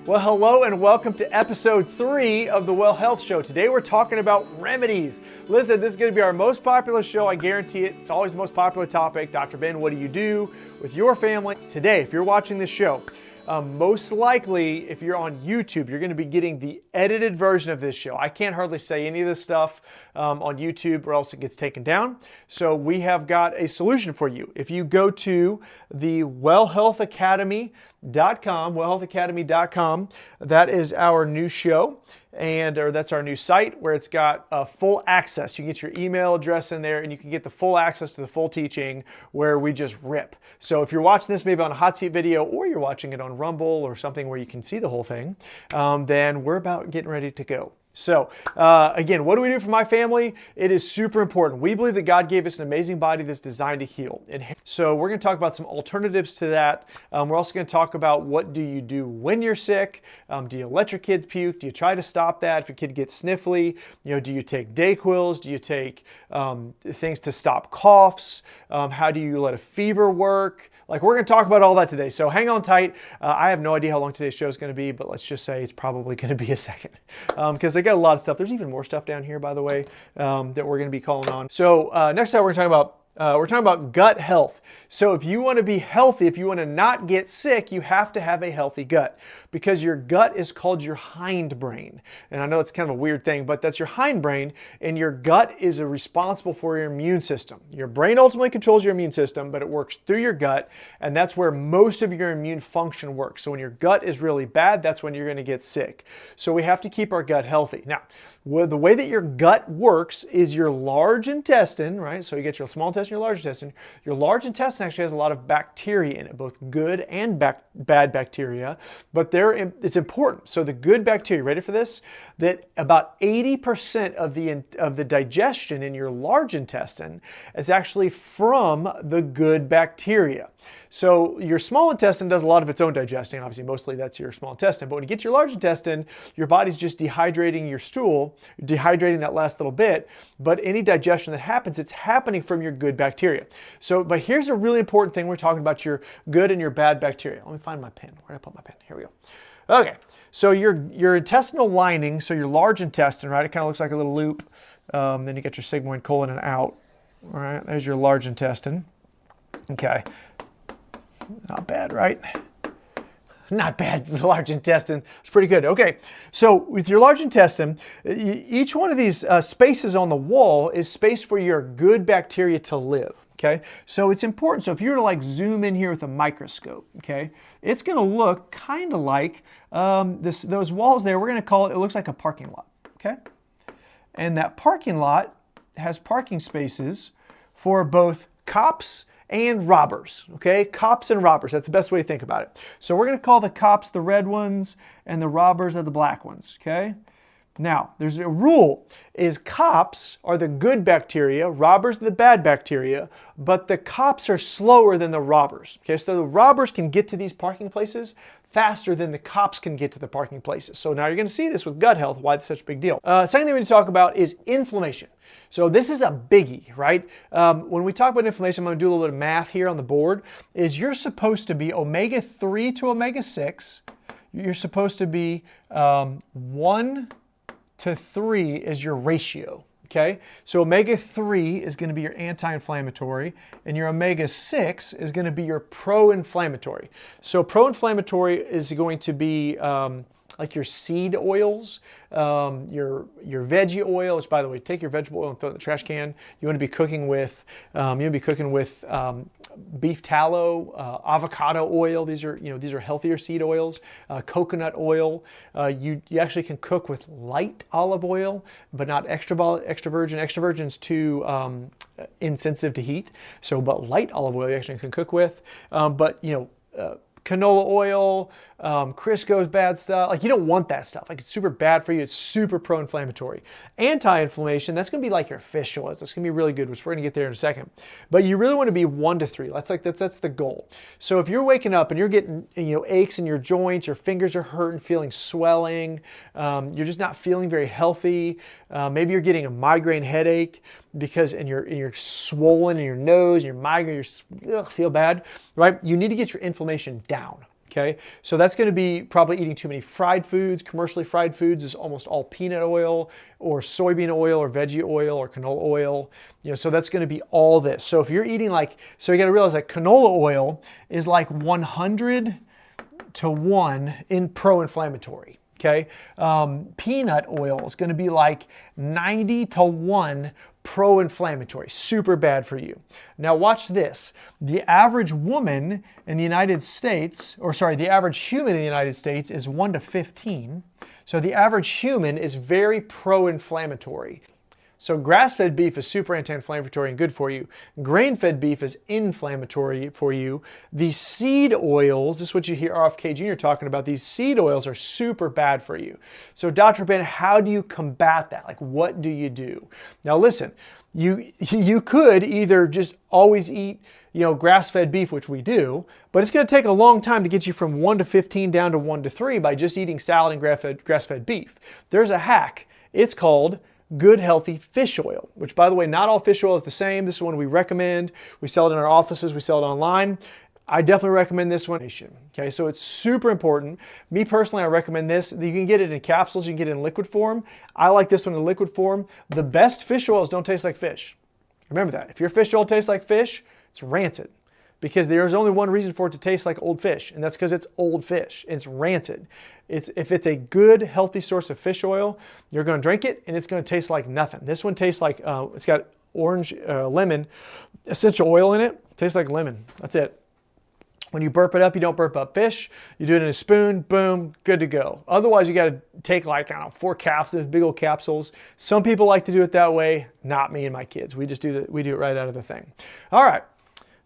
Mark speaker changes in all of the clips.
Speaker 1: Well, hello and welcome to episode 3 of the Well Health Show. Today we're talking about remedies. Listen, this is going to be our most popular show. I guarantee it. It's always the most popular topic. Dr. Ben, what do you do with your family? Today, if you're watching this show, most likely, if you're on YouTube, you're going to be getting the edited version of this show. I can't hardly say any of this stuff on YouTube or else it gets taken down. So we have got a solution for you. If you go to the wellhealthacademy.com, that is our new show. Or that's our new site where it's got full access. You can get your email address in there and you can get the full access to the full teaching where we just rip. So if you're watching this maybe on a hot seat video or you're watching it on Rumble or something where you can see the whole thing, then we're about getting ready to go. So again, what do we do for my family? It is super important. We believe that God gave us an amazing body that's designed to heal. So we're going to talk about some alternatives to that. We're also going to talk about what do you do when you're sick? Do you let your kids puke? Do you try to stop that if your kid gets sniffly? Do you take Dayquils? Do you take things to stop coughs? How do you let a fever work? We're going to talk about all that today. So hang on tight. I have no idea how long today's show is going to be, but let's just say it's probably going to be a second because they got a lot of stuff. There's even more stuff down here, by the way, that we're going to be calling on. So next up, we're talking about gut health. So if you want to be healthy, if you want to not get sick, you have to have a healthy gut because your gut is called your hindbrain. And I know it's kind of a weird thing, but that's your hindbrain, and your gut is responsible for your immune system. Your brain ultimately controls your immune system, but it works through your gut, and that's where most of your immune function works. So when your gut is really bad, that's when you're going to get sick. So we have to keep our gut healthy. Now, the way that your gut works is your large intestine, right? So you get your small intestine, your large intestine. Your large intestine actually has a lot of bacteria in it, both good and bad bacteria, but it's important. So the good bacteria, ready for this? That about 80% of the digestion in your large intestine is actually from the good bacteria. So your small intestine does a lot of its own digesting. Obviously, mostly that's your small intestine. But when you get to your large intestine, your body's just dehydrating your stool, dehydrating that last little bit. But any digestion that happens, it's happening from your good bacteria. But here's a really important thing. We're talking about your good and your bad bacteria. Let me find my pen. Where did I put my pen? Here we go. Okay, so your intestinal lining, so your large intestine, right? It kind of looks like a little loop. Then you get your sigmoid colon and out. All right, there's your large intestine. Okay. Not bad, right? Not bad. It's the large intestine. It's pretty good. Okay, so with your large intestine, each one of these spaces on the wall is space for your good bacteria to live. Okay, so it's important. So if you were to zoom in here with a microscope, okay, it's going to look kind of like those walls there. We're going to call it. It looks like a parking lot. Okay, and that parking lot has parking spaces for both cops and robbers, okay? Cops and robbers, that's the best way to think about it. So we're gonna call the cops the red ones and the robbers are the black ones, okay? Now, there's a rule, is cops are the good bacteria, robbers are the bad bacteria, but the cops are slower than the robbers, okay? So the robbers can get to these parking places faster than the cops can get to the parking places. So now you're going to see this with gut health, why it's such a big deal. Second thing we need to talk about is inflammation. So this is a biggie, right? When we talk about inflammation, I'm going to do a little bit of math here on the board, is you're supposed to be omega-3 to omega-6. You're supposed to be 1 to 3 is your ratio. Okay, so omega-3 is going to be your anti-inflammatory, and your omega-6 is going to be your pro-inflammatory. So pro-inflammatory is going to be like your seed oils, your veggie oil, which, by the way, take your vegetable oil and throw it in the trash can. You want to be cooking with beef tallow, avocado oil. These are healthier seed oils. Coconut oil. You actually can cook with light olive oil, but not extra virgin. Extra virgin's too insensitive to heat. But light olive oil you actually can cook with. Canola oil, Crisco's bad stuff. You don't want that stuff. It's super bad for you. It's super pro-inflammatory. Anti-inflammation, that's going to be like your fish oils. That's going to be really good, which we're going to get there in a second. But you really want to be 1 to 3. That's the goal. So if you're waking up and you're getting aches in your joints, your fingers are hurting, feeling swelling, you're just not feeling very healthy. Maybe you're getting a migraine headache and you're swollen in your nose and your migraine, you feel bad, right? You need to get your inflammation down. Okay, so that's going to be probably eating too many fried foods. Commercially fried foods is almost all peanut oil or soybean oil or veggie oil or canola oil. So that's going to be all this. So if you're eating so you got to realize that canola oil is like 100 to 1 in pro-inflammatory. Okay, peanut oil is going to be like 90 to 1 pro-inflammatory, super bad for you. Now watch this. The average woman in the United States, the average human in the United States is 1 to 15. So the average human is very pro-inflammatory. So grass-fed beef is super anti-inflammatory and good for you. Grain-fed beef is inflammatory for you. These seed oils, this is what you hear RFK Jr. talking about, these seed oils are super bad for you. So Dr. Ben, how do you combat that? Like, what do you do? Now listen, you could either just always eat grass-fed beef, which we do, but it's going to take a long time to get you from 1 to 15 down to 1 to 3 by just eating salad and grass-fed beef. There's a hack. It's called good healthy fish oil, which by the way, not all fish oil is the same. This is one we recommend. We sell it in our offices. We sell it online. I definitely recommend this one. Okay, so it's super important. Me personally, I recommend this. You can get it in capsules. You can get it in liquid form. I like this one in liquid form. The best fish oils don't taste like fish. Remember that. If your fish oil tastes like fish, it's rancid. Because there's only one reason for it to taste like old fish, and that's because it's old fish. It's rancid. If it's a good, healthy source of fish oil, you're going to drink it, and it's going to taste like nothing. This one tastes like, it's got orange, lemon, essential oil in it. Tastes like lemon. That's it. When you burp it up, you don't burp up fish. You do it in a spoon, boom, good to go. Otherwise, you got to take 4 capsules, big old capsules. Some people like to do it that way. Not me and my kids. We just do it right out of the thing. All right.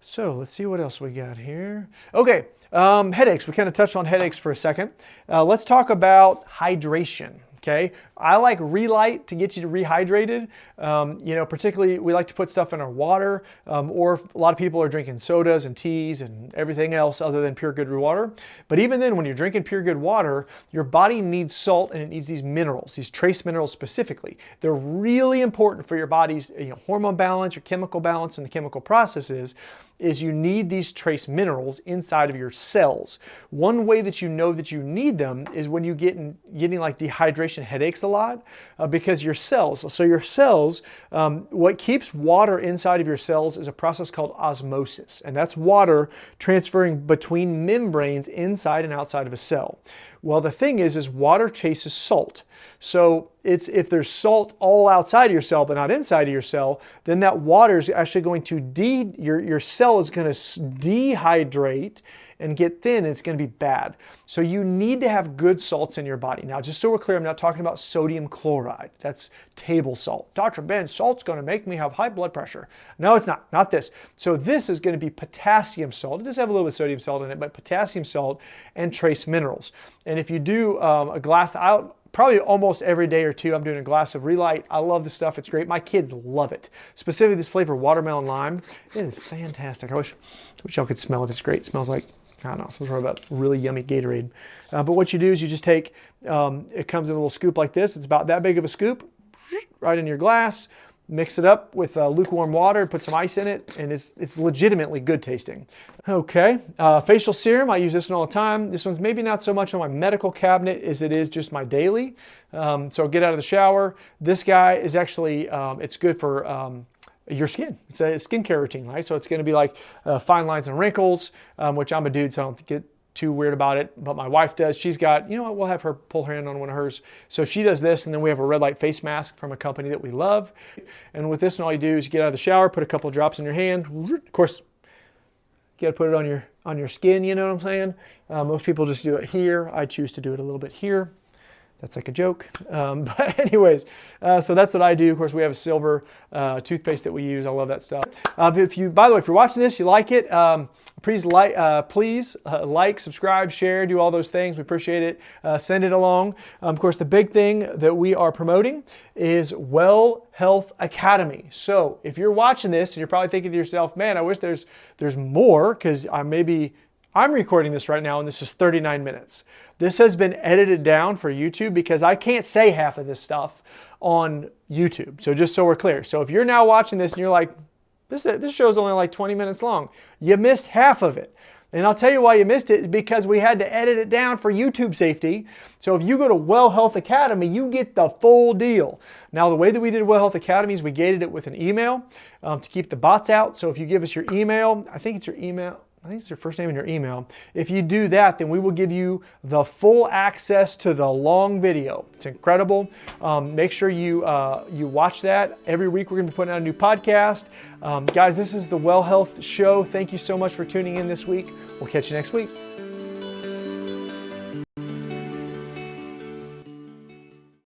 Speaker 1: So let's see what else we got here. Okay, headaches. We kind of touched on headaches for a second. Let's talk about hydration. Okay, I like Relight to get you rehydrated. Particularly we like to put stuff in our water, or a lot of people are drinking sodas and teas and everything else other than pure good water. But even then, when you're drinking pure good water, your body needs salt and it needs these minerals, these trace minerals specifically. They're really important for your body's hormone balance, your chemical balance, and the chemical processes. Is you need these trace minerals inside of your cells. One way that you know that you need them is when you getting like dehydration headaches a lot, because your cells, what keeps water inside of your cells is a process called osmosis, and that's water transferring between membranes inside and outside of a cell. Well, the thing is water chases salt. So if there's salt all outside of your cell but not inside of your cell, then that water is actually going to your cell is going to dehydrate and get thin, and it's going to be bad. So you need to have good salts in your body. Now, just so we're clear, I'm not talking about sodium chloride. That's table salt. Dr. Ben, salt's going to make me have high blood pressure. No, it's not this. So this is going to be potassium salt. It does have a little bit of sodium salt in it, but potassium salt and trace minerals. And if you do a glass, probably almost every day or two, I'm doing a glass of Relight. I love this stuff. It's great. My kids love it. Specifically this flavor, watermelon lime. It is fantastic. I wish y'all could smell it. It's great. It smells like, I don't know, some sort of a really yummy Gatorade. But what you do is you just take, it comes in a little scoop like this. It's about that big of a scoop, right in your glass. Mix it up with lukewarm water, put some ice in it, and it's legitimately good tasting. Okay, facial serum, I use this one all the time. This one's maybe not so much on my medical cabinet as it is just my daily. So get out of the shower. This guy is actually, it's good for your skin. It's a skincare routine, right? So it's going to be like fine lines and wrinkles, which I'm a dude, so I don't get too weird about it, but my wife does. She's got, we'll have her pull her hand on one of hers. So she does this, and then we have a red light face mask from a company that we love. And with this one, all you do is you get out of the shower, put a couple of drops in your hand. Of course, you got to put it on your skin, you know what I'm saying? Most people just do it here. I choose to do it a little bit here. That's like a joke. But anyways, so that's what I do. Of course, we have a silver toothpaste that we use. I love that stuff. By the way, if you're watching this, you like it, please like, subscribe, share, do all those things. We appreciate it. Send it along. Of course, the big thing that we are promoting is Well Health Academy. So if you're watching this and you're probably thinking to yourself, man, I wish there's more, because I'm recording this right now and this is 39 minutes. This has been edited down for YouTube because I can't say half of this stuff on YouTube. So just so we're clear. So if you're now watching this and you're like, this show's only like 20 minutes long, you missed half of it. And I'll tell you why you missed it, because we had to edit it down for YouTube safety. So if you go to Well Health Academy, you get the full deal. Now, the way that we did Well Health Academy is we gated it with an email to keep the bots out. So if you give us your email, I think it's your first name and your email. If you do that, then we will give you the full access to the long video. It's incredible. Make sure you watch that. Every week we're going to be putting out a new podcast. Guys, this is the Well Health Show. Thank you so much for tuning in this week. We'll catch you next week.